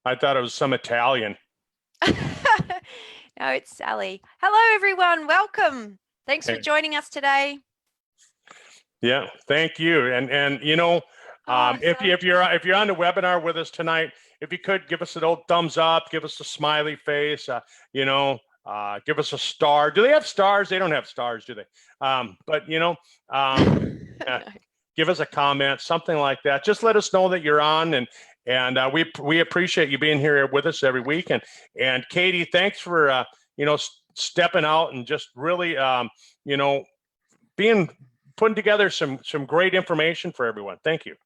I thought it was some Italian. No, it's Sally. Hello, everyone. Welcome. Thanks for Hey, joining us today. yeah, thank you. And Oh, if you're on the webinar with us tonight, if you could give us an old thumbs up, give us a smiley face, give us a star. Do they have stars? They don't have stars, do they? But uh, no. give us a comment, something like that. Just let us know that you're on, and we appreciate you being here with us every week. And Katie, thanks for stepping out and just really you know being putting together some great information for everyone. Thank you.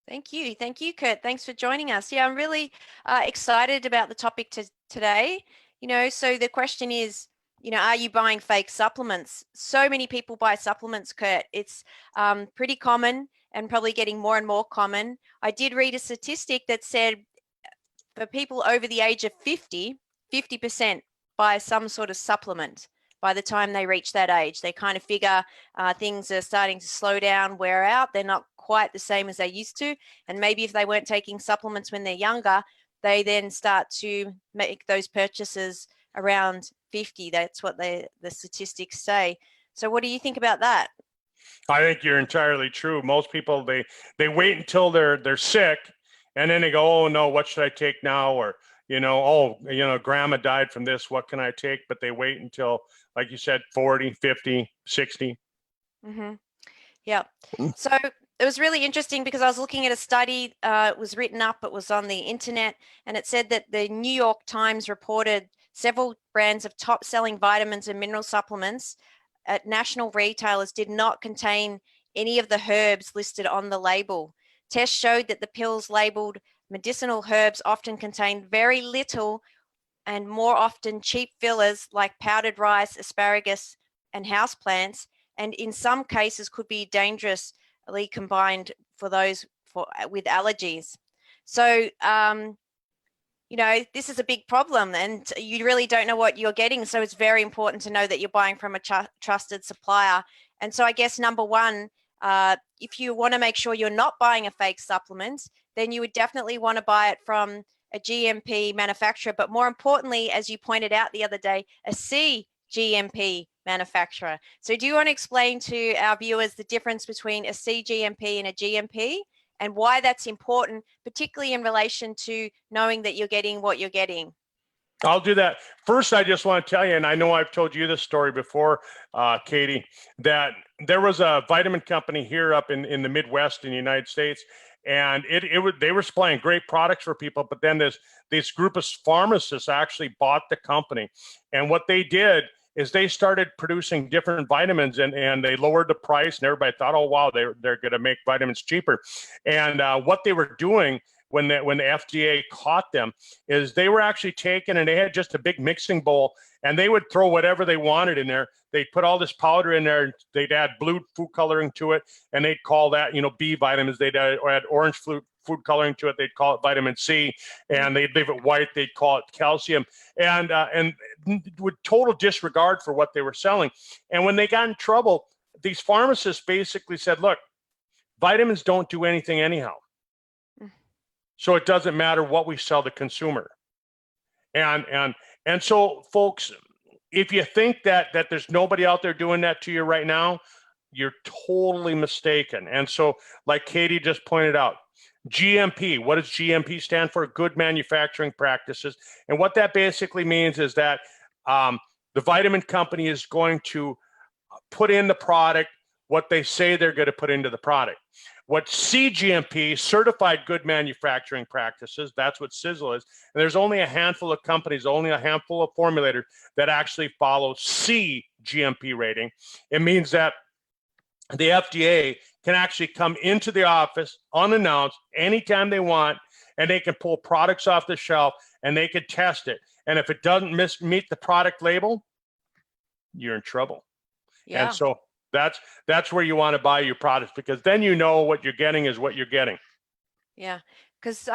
Thank you. Thank you, Kurt. Thanks for joining us. Yeah, I'm really excited about the topic today. So the question is, are you buying fake supplements? So many people buy supplements, Kurt. It's pretty common and probably getting more and more common. I did read a statistic that said for people over the age of 50% buy some sort of supplement by the time they reach that age. They kind of figure things are starting to slow down, wear out. They're not quite the same as they used to. And maybe if they weren't taking supplements when they're younger, they then start to make those purchases around 50. That's what the statistics say. So what do you think about that? I think you're entirely true. Most people they wait until they're sick, and then they go, oh no, what should I take now? Or grandma died from this, what can I take? But they wait until, like you said, 40, 50, 60. Mm-hmm. Yeah. So it was really interesting because I was looking at a study. It was written up, it was on the internet, and it said that the New York Times reported several brands of top selling vitamins and mineral supplements at national retailers did not contain any of the herbs listed on the label. Tests showed that the pills labeled medicinal herbs often contained very little and more often cheap fillers like powdered rice, asparagus, and houseplants, and in some cases could be dangerously combined for those with allergies. So, this is a big problem and you really don't know what you're getting. So it's very important to know that you're buying from a trusted supplier. And so I guess number one, if you want to make sure you're not buying a fake supplement, then you would definitely want to buy it from a GMP manufacturer, but more importantly, as you pointed out the other day, a CGMP manufacturer. So do you want to explain to our viewers the difference between a CGMP and a GMP and why that's important, particularly in relation to knowing that you're getting what you're getting? I'll do that. First, I just want to tell you, and I know I've told you this story before, Katie, that there was a vitamin company here up in the Midwest in the United States, and they were supplying great products for people, but then this group of pharmacists actually bought the company, and what they did is they started producing different vitamins, and they lowered the price, and everybody thought, oh wow, they're going to make vitamins cheaper, and what they were doing when the FDA caught them is they were actually taking, and they had just a big mixing bowl, and they would throw whatever they wanted in there. They'd put all this powder in there, they'd add blue food coloring to it, and they'd call that B vitamins. They'd add orange food coloring to it, they'd call it vitamin C, and they'd leave it white, they'd call it calcium, and with total disregard for what they were selling. And when they got in trouble, these pharmacists basically said, look, vitamins don't do anything anyhow. So it doesn't matter what we sell the consumer. And so, folks, if you think that there's nobody out there doing that to you right now, you're totally mistaken. And so, like Katie just pointed out, GMP, what does GMP stand for? Good manufacturing practices. And what that basically means is that the vitamin company is going to put in the product what they say they're going to put into the product. What CGMP, Certified Good Manufacturing Practices, that's what Sizzle is. And there's only a handful of companies, only a handful of formulators that actually follow CGMP rating. It means that the FDA can actually come into the office unannounced anytime they want, and they can pull products off the shelf and they can test it. And if it doesn't meet the product label, you're in trouble. Yeah. And so that's where you want to buy your products, because then you know what you're getting is what you're getting. Yeah, because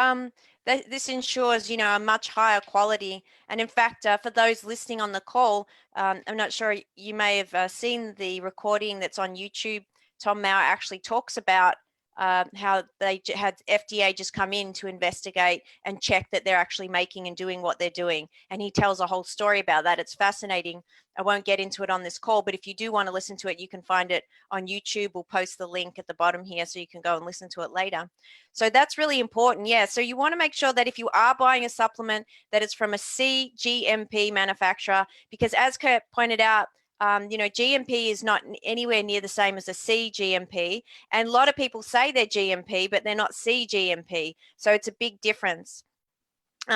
this ensures, a much higher quality. And in fact, for those listening on the call, I'm not sure you may have seen the recording that's on YouTube. Tom Mauer actually talks about how they had FDA just come in to investigate and check that they're actually making and doing what they're doing. And he tells a whole story about that. It's fascinating. I won't get into it on this call, but if you do want to listen to it, you can find it on YouTube. We'll post the link at the bottom here so you can go and listen to it later. So that's really important. Yeah. So you want to make sure that if you are buying a supplement, that it's from a CGMP manufacturer, because as Kurt pointed out, GMP is not anywhere near the same as a CGMP. And a lot of people say they're GMP, but they're not CGMP. So it's a big difference.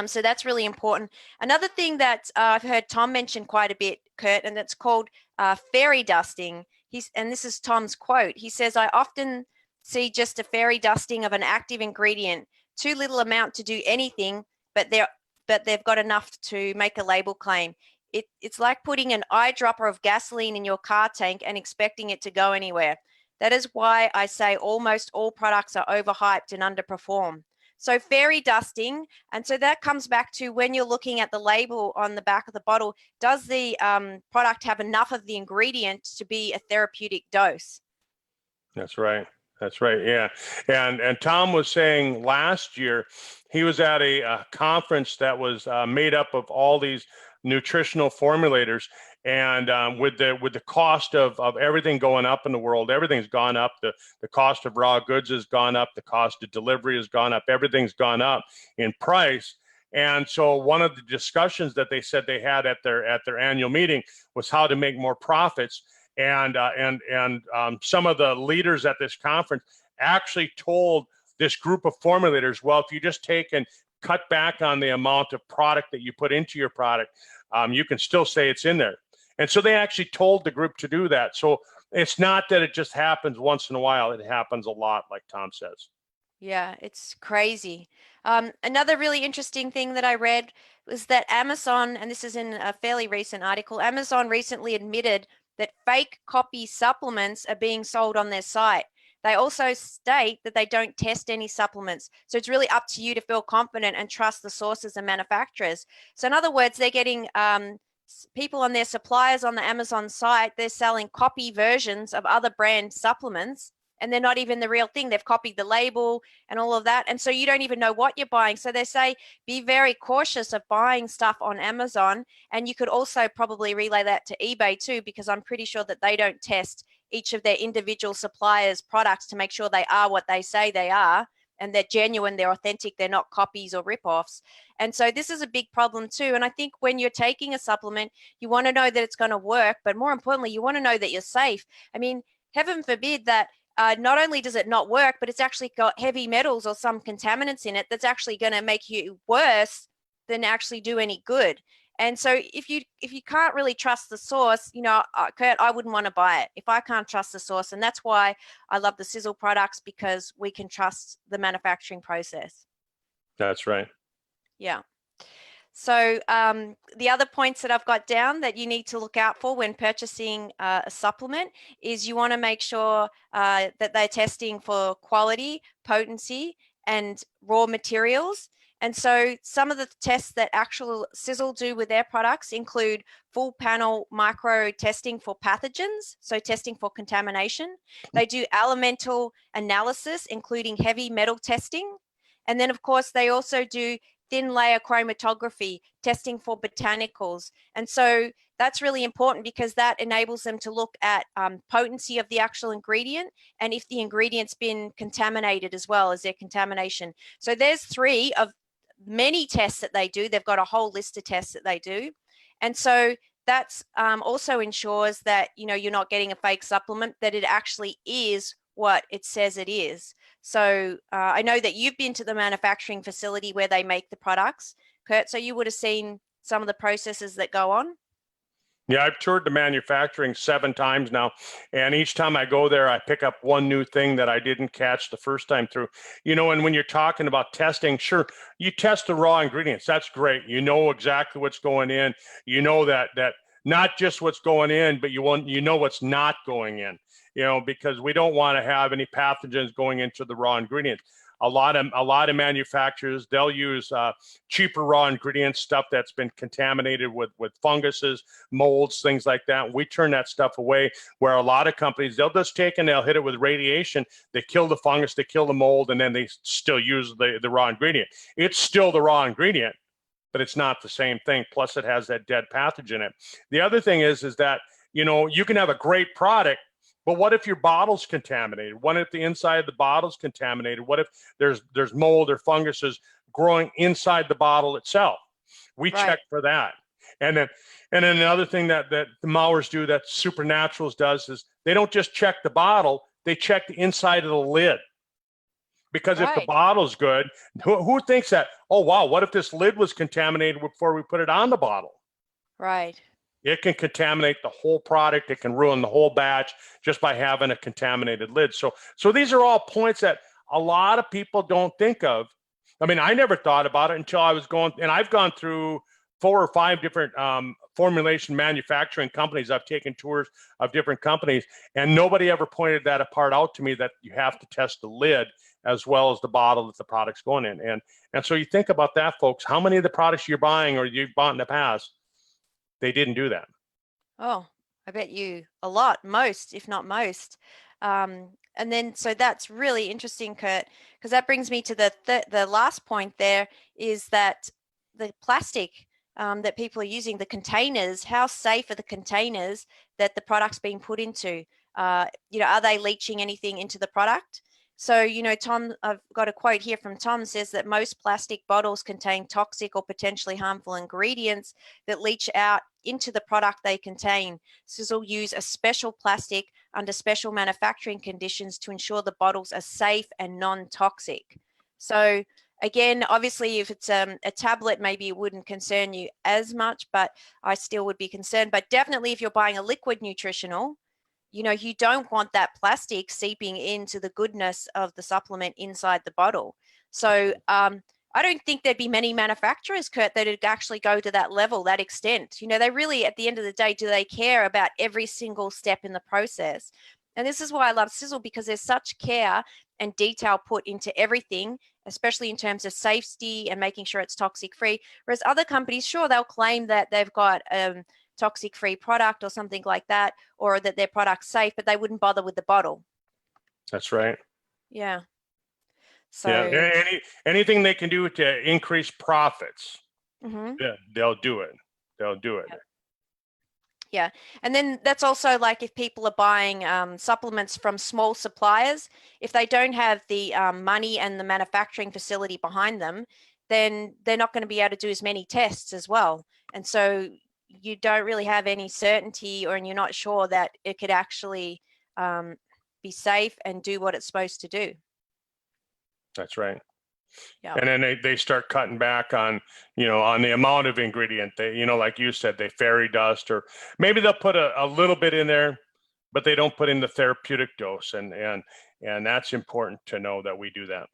So that's really important. Another thing that I've heard Tom mention quite a bit, Kurt, and that's called fairy dusting. And this is Tom's quote. He says, I often see just a fairy dusting of an active ingredient, too little amount to do anything, but they've got enough to make a label claim. It's like putting an eyedropper of gasoline in your car tank and expecting it to go anywhere. That is why I say almost all products are overhyped and underperform. So fairy dusting, and so that comes back to when you're looking at the label on the back of the bottle, does the product have enough of the ingredient to be a therapeutic dose? That's right. That's right. Yeah. And Tom was saying last year he was at a conference that was made up of all these nutritional formulators, and with the cost of everything going up in the world, everything's gone up. The cost of raw goods has gone up. The cost of delivery has gone up. Everything's gone up in price. And so one of the discussions that they said they had at their annual meeting was how to make more profits. And some of the leaders at this conference actually told this group of formulators, well, if you just take and cut back on the amount of product that you put into your product, you can still say it's in there. And so they actually told the group to do that. So it's not that it just happens once in a while. It happens a lot, like Tom says. Yeah, it's crazy. Another really interesting thing that I read was that Amazon, and this is in a fairly recent article, Amazon recently admitted that fake copy supplements are being sold on their site. They also state that they don't test any supplements. So it's really up to you to feel confident and trust the sources and manufacturers. So in other words, they're getting people on their suppliers on the Amazon site, they're selling copy versions of other brand supplements, and they're not even the real thing. They've copied the label and all of that. And so you don't even know what you're buying. So they say, be very cautious of buying stuff on Amazon. And you could also probably relay that to eBay too, because I'm pretty sure that they don't test each of their individual suppliers' products to make sure they are what they say they are. And they're genuine, they're authentic, they're not copies or ripoffs. And so this is a big problem too. And I think when you're taking a supplement, you want to know that it's going to work, but more importantly, you want to know that you're safe. I mean, heaven forbid that not only does it not work, but it's actually got heavy metals or some contaminants in it that's actually going to make you worse than actually do any good. And so if you can't really trust the source, Kurt, I wouldn't want to buy it if I can't trust the source. And that's why I love the Sizzle products, because we can trust the manufacturing process. That's right. Yeah. So the other points that I've got down that you need to look out for when purchasing a supplement is you want to make sure that they're testing for quality, potency, and raw materials. And so some of the tests that actual Sizzle do with their products include full panel micro testing for pathogens, so testing for contamination. They do elemental analysis, including heavy metal testing. And then, of course, they also do thin layer chromatography, testing for botanicals. And so that's really important because that enables them to look at potency of the actual ingredient and if the ingredient's been contaminated as well as their contamination. So there's 3 of many tests that they do. They've got a whole list of tests that they do. And so that's also ensures that, you're not getting a fake supplement, that it actually is what it says it is. So I know that you've been to the manufacturing facility where they make the products, Kurt, so you would have seen some of the processes that go on. Yeah, I've toured the manufacturing 7 times now, and each time I go there, I pick up one new thing that I didn't catch the first time through. And when you're talking about testing, sure, you test the raw ingredients. That's great. You know exactly what's going in. You know that not just what's going in, but you know what's not going in. Because we don't want to have any pathogens going into the raw ingredients. a lot of manufacturers, they'll use cheaper raw ingredients, stuff that's been contaminated with funguses, molds, things like that. We turn that stuff away, where a lot of companies, they'll just take and they'll hit it with radiation. They kill the fungus, they kill the mold, and then they still use the raw ingredient. It's still the raw ingredient, but it's not the same thing. Plus, it has that dead pathogen in it. The other thing is that, you can have a great product, but what if your bottle's contaminated? What if the inside of the bottle's contaminated? What if there's mold or funguses growing inside the bottle itself? We check for that. And then another thing that the Mowers do, that Supernaturals does, is they don't just check the bottle, they check the inside of the lid. Because if the bottle's good, who thinks that, oh, wow, what if this lid was contaminated before we put it on the bottle? Right. It can contaminate the whole product. It can ruin the whole batch just by having a contaminated lid. So these are all points that a lot of people don't think of. I mean, I never thought about it until I was I've gone through 4 or 5 different formulation manufacturing companies. I've taken tours of different companies, and nobody ever pointed that apart out to me, that you have to test the lid as well as the bottle that the product's going in. And so you think about that, folks. How many of the products you're buying or you've bought in the past, they didn't do that? Oh, I bet you a lot, most, if not most. And then, so that's really interesting, Kurt, because that brings me to the last point there, is that the plastic that people are using, the containers, how safe are the containers that the product's being put into? Are they leaching anything into the product? So, Tom, I've got a quote here from Tom, says that most plastic bottles contain toxic or potentially harmful ingredients that leach out into the product they contain. So will use a special plastic under special manufacturing conditions to ensure the bottles are safe and non-toxic. So again, obviously, if it's a tablet, maybe it wouldn't concern you as much, but I still would be concerned. But definitely if you're buying a liquid nutritional, you don't want that plastic seeping into the goodness of the supplement inside the bottle. So I don't think there'd be many manufacturers, Kurt, that would actually go to that level, that extent. They really, at the end of the day, do they care about every single step in the process? And this is why I love Sizzle, because there's such care and detail put into everything, especially in terms of safety and making sure it's toxic free. Whereas other companies, sure, they'll claim that they've got toxic free product or something like that, or that their product's safe, but they wouldn't bother with the bottle. That's right. Yeah. So anything they can do to increase profits, they'll do it. Yeah. And then that's also like if people are buying supplements from small suppliers, if they don't have the money and the manufacturing facility behind them, then they're not going to be able to do as many tests as well. And so you don't really have any certainty, and you're not sure that it could actually be safe and do what it's supposed to do. That's right. Yeah. And then they start cutting back on, on the amount of ingredient. They, like you said, they fairy dust, or maybe they'll put a little bit in there, but they don't put in the therapeutic dose. And that's important to know that we do that.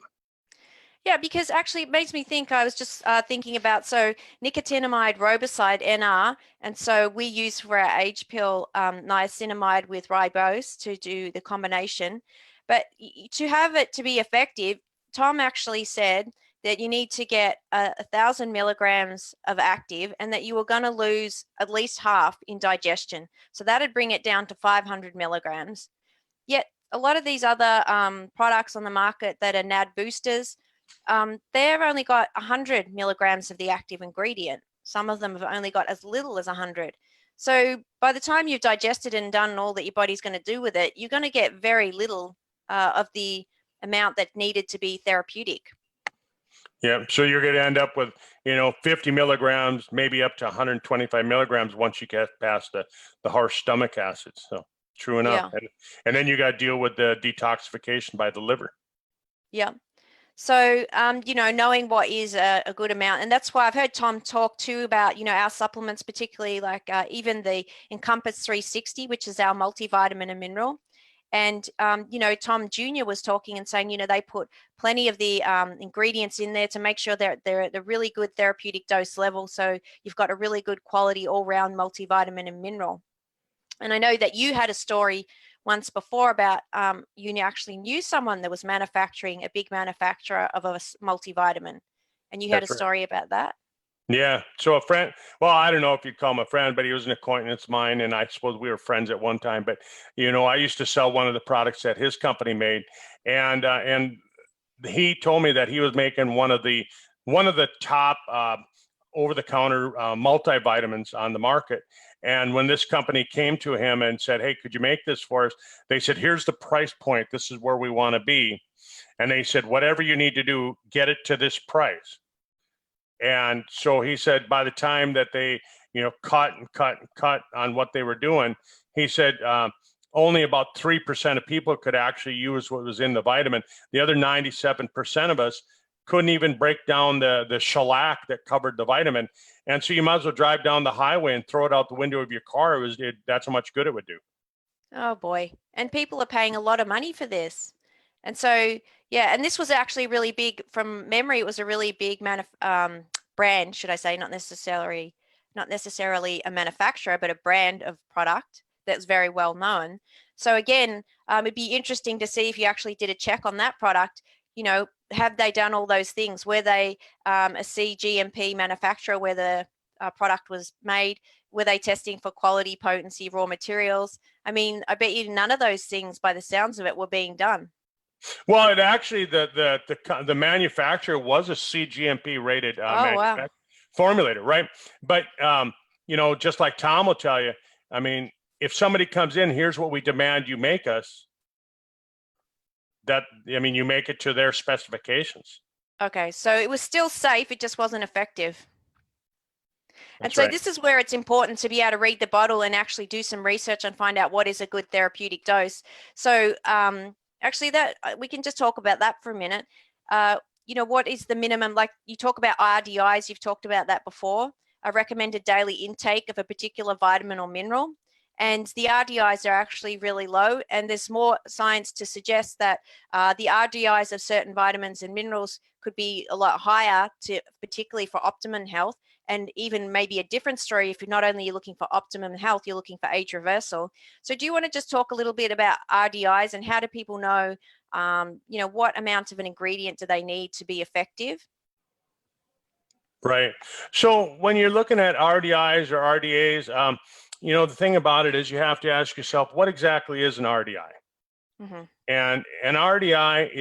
Yeah, because actually it makes me think, I was just thinking about, so nicotinamide riboside NR, and so we use for our age pill niacinamide with ribose to do the combination. But to have it to be effective, Tom actually said that you need to get 1,000 milligrams of active, and that you were going to lose at least half in digestion. So that'd bring it down to 500 milligrams. Yet a lot of these other products on the market that are NAD boosters, they've only got 100 milligrams of the active ingredient. Some of them have only got as little as 100. So by the time you've digested and done all that your body's going to do with it, you're going to get very little of the amount that needed to be therapeutic. Yeah, so you're going to end up with, 50 milligrams, maybe up to 125 milligrams once you get past the harsh stomach acids. So true enough. Yeah. And then you got to deal with the detoxification by the liver. Yeah. So, knowing what is a good amount, and that's why I've heard Tom talk too about, our supplements, particularly like even the Encompass 360, which is our multivitamin and mineral. And, Tom Jr. was talking and saying, they put plenty of the ingredients in there to make sure they're at a really good therapeutic dose level. So you've got a really good quality all-round multivitamin and mineral. And I know that you had a story once before about you actually knew someone that was manufacturing, a big manufacturer of a multivitamin, and you had a That's right. story about that. Yeah. So a friend, well, I don't know if you'd call him a friend, but he was an acquaintance of mine, and I suppose we were friends at one time. But I used to sell one of the products that his company made, and he told me that he was making one of the top over-the-counter multivitamins on the market. And when this company came to him and said, "Hey, could you make this for us?" They said, "Here's the price point. This is where we want to be." And they said, "Whatever you need to do, get it to this price." And so he said, by the time that they, cut and cut and cut on what they were doing, he said only about 3% of people could actually use what was in the vitamin. The other 97% of us couldn't even break down the shellac that covered the vitamin. And so you might as well drive down the highway and throw it out the window of your car. That's how much good it would do. Oh boy. And people are paying a lot of money for this. And so, yeah, and this was actually really big from memory. It was a really big brand, should I say, not necessarily a manufacturer, but a brand of product that's very well known. So again, it'd be interesting to see if you actually did a check on that product. Have they done all those things? Were they a CGMP manufacturer where the product was made? Were they testing for quality, potency, raw materials? I mean, I bet you none of those things, by the sounds of it, were being done. Well, it actually the manufacturer was a CGMP rated Oh, wow. formulator, right? But just like Tom will tell you, I mean, if somebody comes in, here's what we demand you make us. You make it to their specifications. Okay, so it was still safe, it just wasn't effective. And That's so right. this is where it's important to be able to read the bottle and actually do some research and find out what is a good therapeutic dose. So actually that we can just talk about that for a minute. What is the minimum, like you talk about RDIs, you've talked about that before, a recommended daily intake of a particular vitamin or mineral. And the RDIs are actually really low, and there's more science to suggest that the RDIs of certain vitamins and minerals could be a lot higher, particularly for optimum health, and even maybe a different story if you're not only looking for optimum health, you're looking for age reversal. So do you want to just talk a little bit about RDIs and how do people know, what amount of an ingredient do they need to be effective? Right. So when you're looking at RDIs or RDAs, the thing about it is you have to ask yourself, what exactly is an RDI? Mm-hmm. And an RDI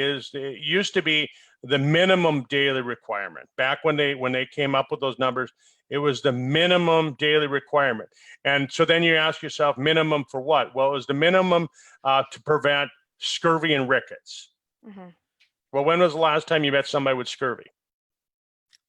used to be the minimum daily requirement. Back when they came up with those numbers, it was the minimum daily requirement. And so then you ask yourself, minimum for what? Well, it was the minimum to prevent scurvy and rickets. Mm-hmm. Well, when was the last time you met somebody with scurvy?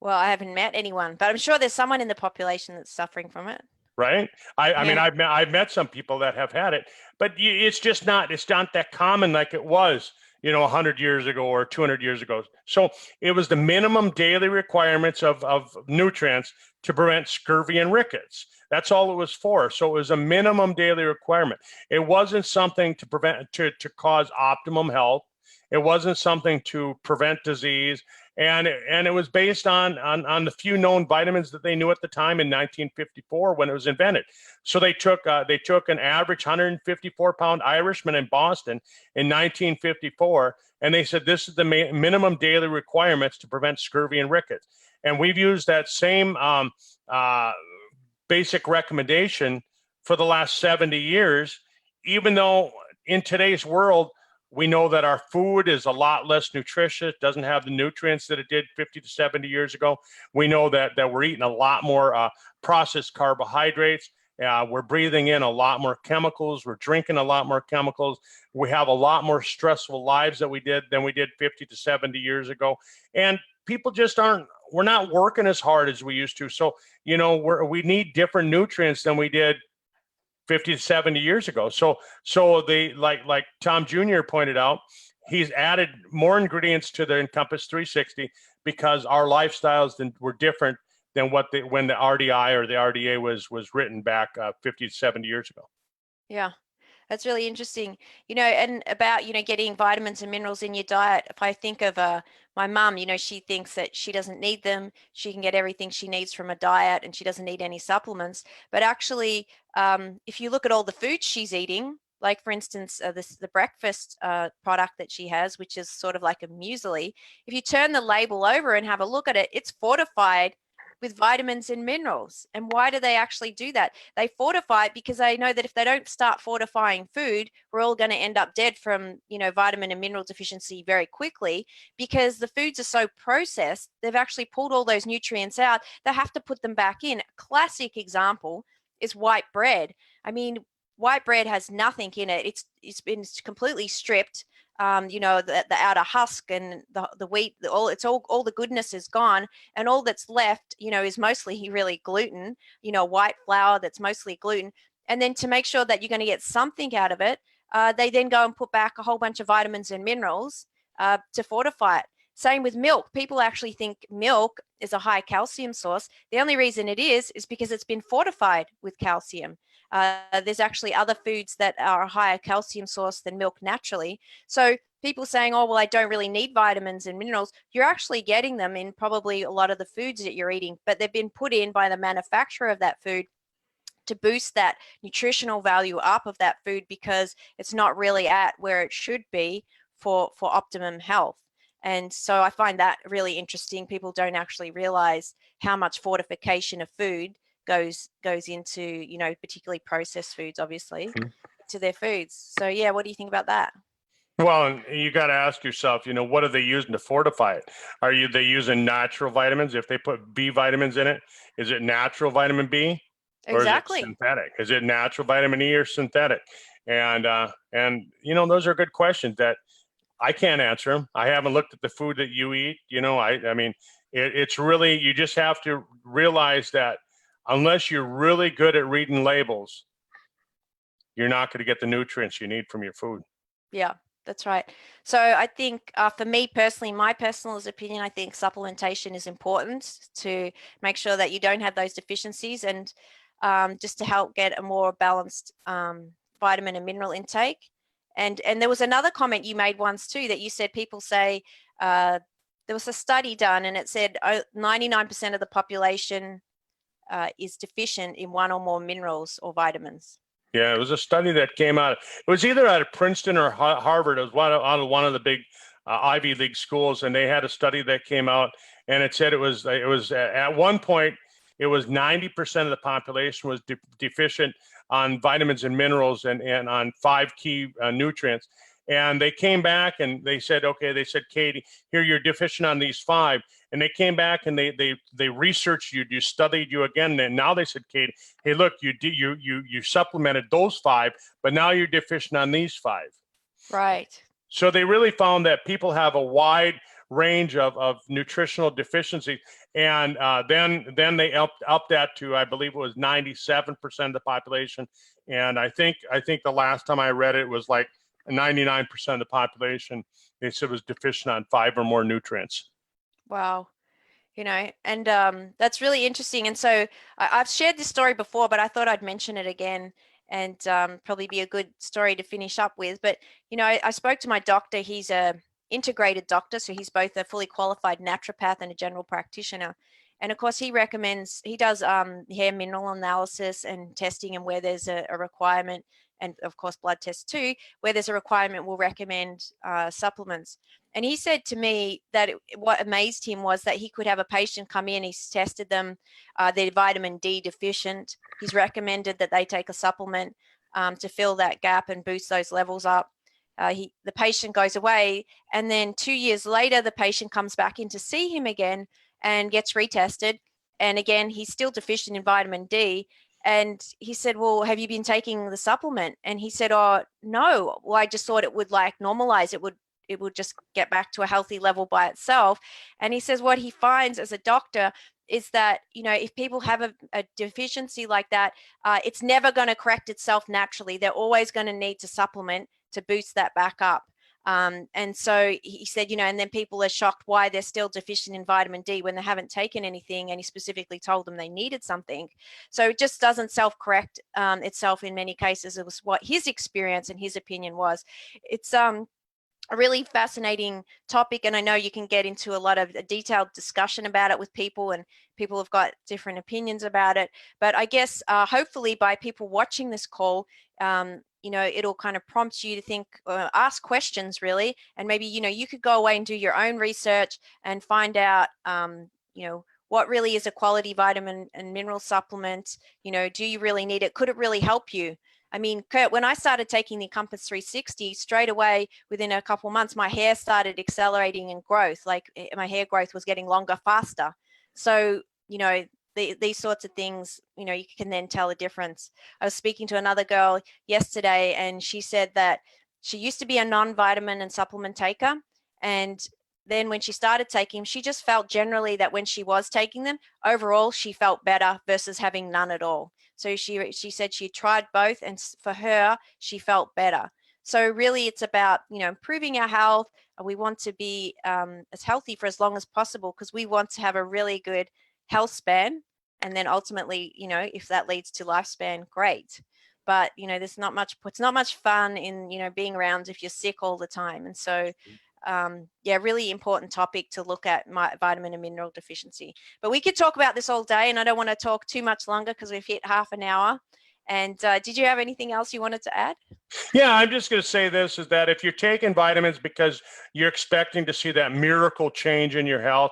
Well, I haven't met anyone, but I'm sure there's someone in the population that's suffering from it. Right? I mean, Yeah. I've met some people that have had it, but it's not that common like it was, 100 years ago or 200 years ago. So it was the minimum daily requirements of nutrients to prevent scurvy and rickets. That's all it was for. So it was a minimum daily requirement. It wasn't something to cause optimum health. It wasn't something to prevent disease. And it was based on the few known vitamins that they knew at the time in 1954 when it was invented. So they took an average 154-pound Irishman in Boston in 1954, and they said this is the minimum daily requirements to prevent scurvy and rickets. And we've used that same basic recommendation for the last 70 years, even though in today's world we know that our food is a lot less nutritious, doesn't have the nutrients that it did 50 to 70 years ago. We know that we're eating a lot more processed carbohydrates. We're breathing in a lot more chemicals. We're drinking a lot more chemicals. We have a lot more stressful lives than we did 50 to 70 years ago. And people just we're not working as hard as we used to. So, we need different nutrients than we did 50 to 70 years ago. So they like Tom Jr. pointed out, he's added more ingredients to the Encompass 360 because our lifestyles were different than when the RDI or the RDA was written back 50 to 70 years ago. Yeah. That's really interesting, and about, getting vitamins and minerals in your diet. If I think of my mum, she thinks that she doesn't need them. She can get everything she needs from a diet and she doesn't need any supplements. But actually, if you look at all the foods she's eating, like for instance, the breakfast product that she has, which is sort of like a muesli. If you turn the label over and have a look at it, it's fortified with vitamins and minerals. And why do they actually do that? They fortify it because they know that if they don't start fortifying food, we're all going to end up dead from, vitamin and mineral deficiency very quickly, because the foods are so processed. They've actually pulled all those nutrients out. They have to put them back in. A classic example is white bread. I mean, white bread has nothing in it. It's been completely stripped. The outer husk and the wheat, all the goodness is gone, and all that's left, is mostly really gluten. White flour that's mostly gluten. And then to make sure that you're going to get something out of it, they then go and put back a whole bunch of vitamins and minerals to fortify it. Same with milk. People actually think milk is a high calcium source. The only reason it is because it's been fortified with calcium. There's actually other foods that are a higher calcium source than milk naturally. So people saying, oh, well, I don't really need vitamins and minerals. You're actually getting them in probably a lot of the foods that you're eating, but they've been put in by the manufacturer of that food to boost that nutritional value up of that food, because it's not really at where it should be for optimum health. And so I find that really interesting. People don't actually realize how much fortification of food goes into, particularly processed foods, obviously, to their foods. So yeah, what do you think about that? Well, you got to ask yourself, what are they using to fortify it? They using natural vitamins? If they put B vitamins in it, is it natural vitamin B, or is it Exactly. synthetic? Is it natural vitamin E or synthetic? And those are good questions that I can't answer them. I haven't looked at the food that you eat. I mean, it's really, you just have to realize that unless you're really good at reading labels, you're not going to get the nutrients you need from your food. Yeah, that's right. So I think for me personally, my personal opinion, I think supplementation is important to make sure that you don't have those deficiencies, and just to help get a more balanced vitamin and mineral intake. And there was another comment you made once too, that you said people say there was a study done and it said 99% of the population is deficient in one or more minerals or vitamins. Yeah, it was a study that came out. It was either out of Princeton or Harvard. It was out of one of the big Ivy League schools, and they had a study that came out, and it said it was at one point it was 90% of the population was deficient on vitamins and minerals and on 5 key nutrients. And they came back and they said, okay, they said, Katie, here you're deficient on these 5. And they came back and they researched you studied you again. And now they said, Katie, hey, look, you supplemented those 5, but now you're deficient on these 5. Right. So they really found that people have a wide range of nutritional deficiencies. And then they upped that to, I believe it was 97% of the population. And I think the last time I read it was like 99% of the population, they said, was deficient on 5 or more nutrients. Wow. And that's really interesting. And so I've shared this story before, but I thought I'd mention it again, and probably be a good story to finish up with. But, I spoke to my doctor. He's a integrated doctor, so he's both a fully qualified naturopath and a general practitioner. And of course, he does hair mineral analysis and testing, and where there's a requirement, and of course blood tests too, where there's a requirement, will recommend supplements. And he said to me that what amazed him was that he could have a patient come in, he's tested them, they're vitamin D deficient. He's recommended that they take a supplement to fill that gap and boost those levels up. The patient goes away, and then 2 years later, the patient comes back in to see him again and gets retested. And again, he's still deficient in vitamin D. And he said, well, have you been taking the supplement? And he said, oh, no. Well, I just thought it would like normalize. It would just get back to a healthy level by itself. And he says what he finds as a doctor is that, if people have a deficiency like that, it's never going to correct itself naturally. They're always going to need to supplement to boost that back up. And so he said, and then people are shocked why they're still deficient in vitamin D when they haven't taken anything. And he specifically told them they needed something. So it just doesn't self-correct itself in many cases. It was what his experience and his opinion was. It's a really fascinating topic, and I know you can get into a lot of a detailed discussion about it with people, and people have got different opinions about it. But I guess hopefully by people watching this call, you know, it'll kind of prompt you to think, ask questions really, and maybe, you know, you could go away and do your own research and find out, you know, what really is a quality vitamin and mineral supplement. You know, do you really need it? Could it really help you? I mean, Kurt, when I started taking the Compass 360, straight away within a couple months, my hair started accelerating in growth. Like my hair growth was getting longer, faster. So, you know, these sorts of things, you know, you can then tell a difference. I was speaking to another girl yesterday, and she said that she used to be a non-vitamin and supplement taker, and then when she started taking them, she just felt generally that when she was taking them, overall she felt better versus having none at all. So she said she tried both, and for her, she felt better. So really, it's about, you know, improving our health. We want to be as healthy for as long as possible, because we want to have a really good health span, and then ultimately, you know, if that leads to lifespan, great. But you know, it's not much fun in, you know, being around if you're sick all the time. And so yeah, really important topic to look at, vitamin and mineral deficiency. But we could talk about this all day, and I don't want to talk too much longer because we've hit half an hour. And did you have anything else you wanted to add? Yeah, I'm just going to say this, is that if you're taking vitamins because you're expecting to see that miracle change in your health,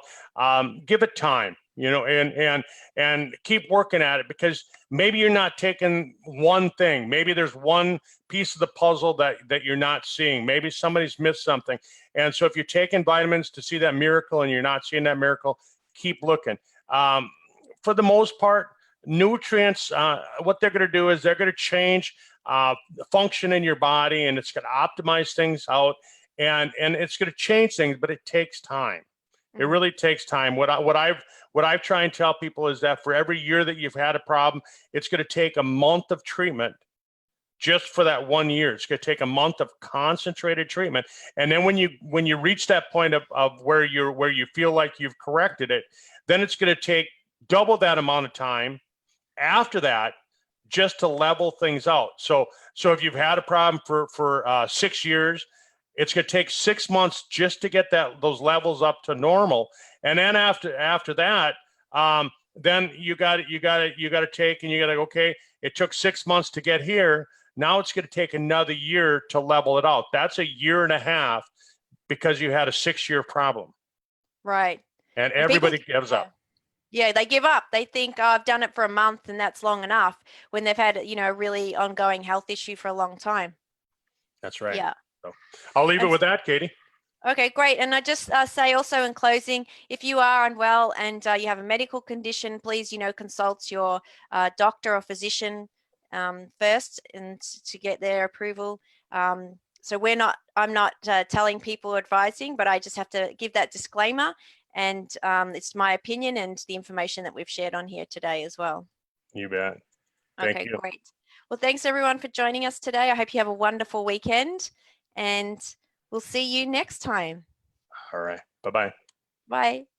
give it time, you know, and keep working at it, because maybe you're not taking one thing. Maybe there's one piece of the puzzle that you're not seeing. Maybe somebody's missed something. And so if you're taking vitamins to see that miracle and you're not seeing that miracle, keep looking. For the most part, nutrients, what they're going to do is they're going to change function in your body, and it's going to optimize things out, and it's going to change things, but it takes time. It really takes time. What I've tried and tell people is that for every year that you've had a problem, it's going to take a month of treatment just for that 1 year. It's going to take a month of concentrated treatment, and then when you reach that point of where you feel like you've corrected it, then it's going to take double that amount of time after that, just to level things out. So if you've had a problem for 6 years, it's going to take 6 months just to get those levels up to normal. And then after that, then you got to take, and you got to, okay, it took 6 months to get here. Now it's going to take another year to level it out. That's a year and a half, because you had a 6-year problem. Right. And everybody gives up. Yeah, they give up. They think, oh, I've done it for a month and that's long enough, when they've had, you know, a really ongoing health issue for a long time. That's right. Yeah. So I'll leave it with that, Katie. Okay, great. And I just say also in closing, if you are unwell and you have a medical condition, please, you know, consult your doctor or physician first, and to get their approval. So I'm not telling people, advising, but I just have to give that disclaimer. And it's my opinion and the information that we've shared on here today as well. You bet. Thank you. Great. Well, thanks everyone for joining us today. I hope you have a wonderful weekend, and we'll see you next time. All right. Bye-bye. Bye.